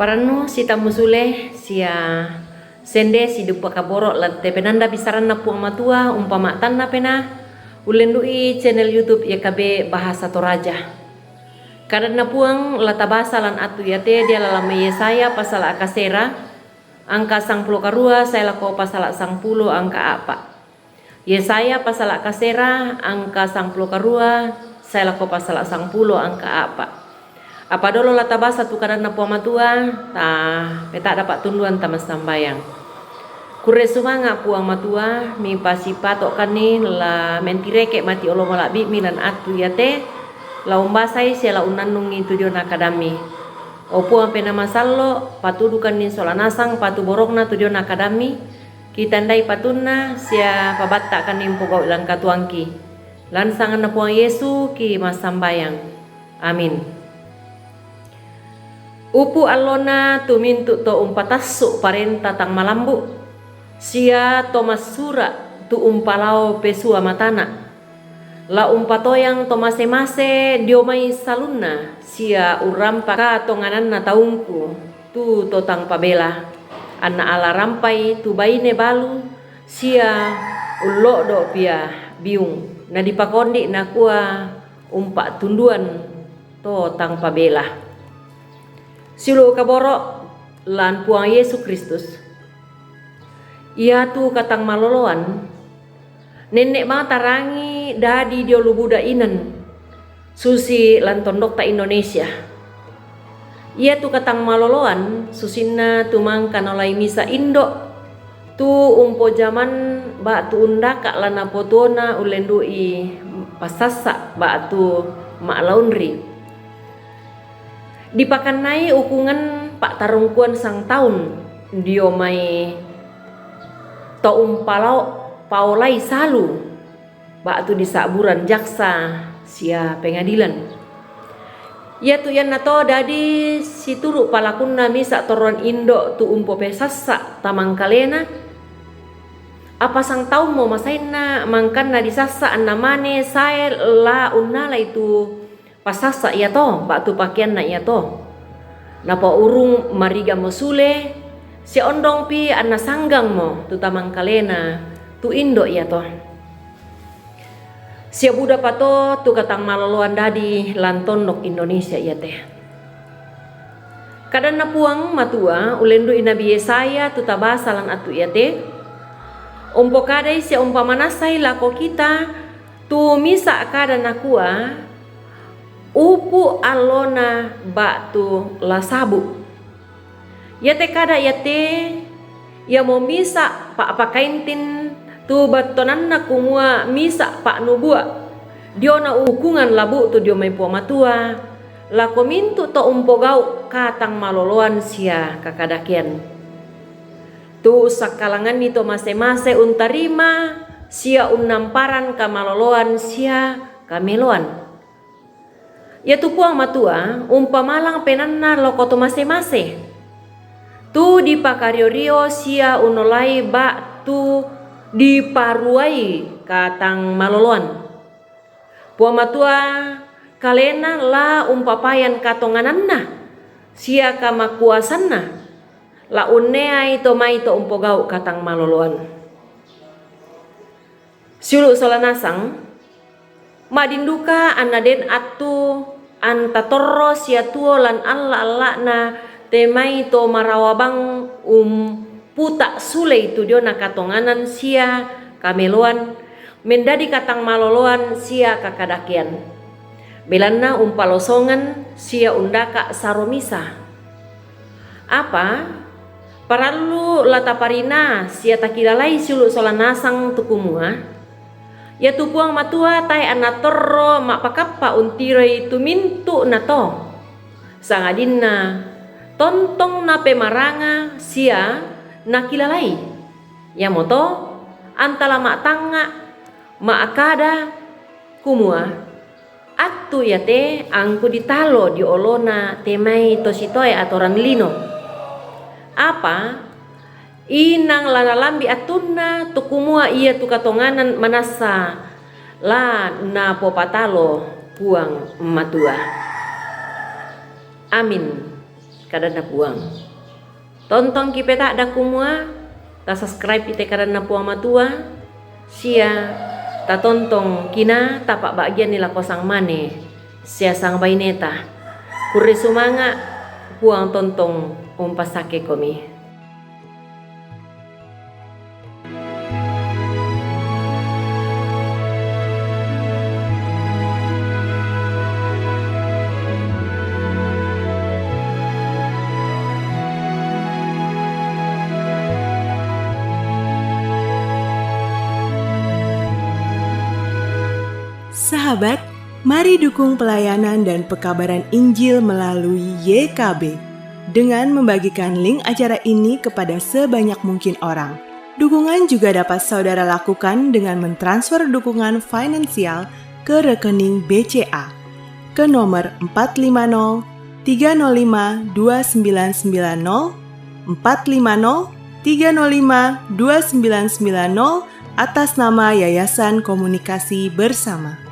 Paranu sita musule sia sende si dupa kaboro la te penanda bisaran na puang matua umpama tanna pena ulendui channel YouTube YKB Bahasa Toraja. Kadang na puang la tabasa lan atu yate dia lalame Yesaya pasal akasera angka 10 karua saya lako pasal 10 angka apa. Yesaya pasal akasera angka 10 karua saya lako pasal 10 angka apa. Apa dolo la tabasa tu karena puang matua ta peta dapat tunduan tamas sambayang. Kure sumanga puang matua mi pasi patok kani la mentireke mati olo malabi milan atu yate la umbasai sela unanungi tujuan akadami. Opu ampe nama sallo patudukan ni solanasang patu borokna tujuan akadami kitandai patunna sia pabatta kani mpogau ilan katuangki. Lan sangan na puang Yesu ki masambayang. Amin. Upu alona tumintu to umpatasu parenta tang malambu sia Thomas sura tu umpalao pesua matana la umpatoyang to mase-mase diomai salunna sia urampa ka tonganan na taungku tu totang pabela anna ala rampai tu baine balu sia ullo do pia biung na dipakondi na kua umpa tunduan to tang pabela. Silu kaboro lan puang Yesus Kristus. Ia tu katang maloloan. Nenek ma tarangi dadi dio lubuda inan. Susi lan tondok ta Indonesia. Ia tu katang maloloan susinna tumang kanolai misa Indo. Tu umpo zaman ba tu undaka lana potona ulendui pasasa ba tu mak laundry. Dipakanai ukungan Pak Tarungkuan sang tahun dio mai to umpalau paulai salu batu di saburan jaksa sia pengadilan. Ya tu yan nato dadi situru palakunna misa toron Indo tu umpo pesasa tamang kalena. Apa sang tahun mo masaina mangkanna disasa annamane sae la unnala itu pasasa iya to batu pakaian na iya to napa urung mariga mosule si ondong pi anna sanggang mo tu tamang kalena tu Indo iya to sia buda pato tu katang maloloan dadi lan tondok Indonesia iya teh kadang na puang matua ulendu inabi Yesaya tu tabasa lan atu iya teh umpo kadai sia umpamanasai lako kita tu misa kada nakua upu alona batu lasabu. Yate kada yate ya mau misa pak pakaintin tu batonan na kumua misa pak nubua. Dio na ukungan labu tu dio mai puama tua. La komintu to umpogau katang maloloan sia kakadakian. Tu sakalangan nito mase-mase untarima sia unnamparan kamaloloan sia kameloan. Ya tu puang matua umpamalang penanna lokoto mase-mase tu di pakariorio sia unolai ba tu di paruai katang maloloan puang matua kalena la umpapayan katongananna sia kamakuasanna la unnea ito mai to umpogau katang maloloan siulu solanasang madinduka anaden atu anta torro sia tuo lan alla na temai to marawabang puta sule itu dio na katonganan sia kameloan mendadi katang maloloan sia kakadakian belanna umpalosongan sia undaka saromisa apa paralu lataparina sia takilalai sulu solanasang tukumua. Ya tu puang matua tai anatorro mak pakappa untirai tumintu nato sangadinna tontong na pemaranga sia nakilalai ya moto antala mak tanga mak akada kumua atu yate angku ditalo di olona temai tositoe atoran lino apa inang lanalambi atunna tukumua iya tu katonganan manasa la na popatalo puang matua. Amin. kadana puang. Tonton kipe tak ada kumua, ta subscribe ite kadana puang matua, sia ta tonton kina tapak bagian nila kosang mane, sia sang baineta, kure sumanga puang tonton pasake komi. Sahabat, mari dukung pelayanan dan pekabaran Injil melalui YKB dengan membagikan link acara ini kepada sebanyak mungkin orang. Dukungan juga dapat saudara lakukan dengan mentransfer dukungan finansial ke rekening BCA ke nomor 450 305 2990 450 305 2990 atas nama Yayasan Komunikasi Bersama.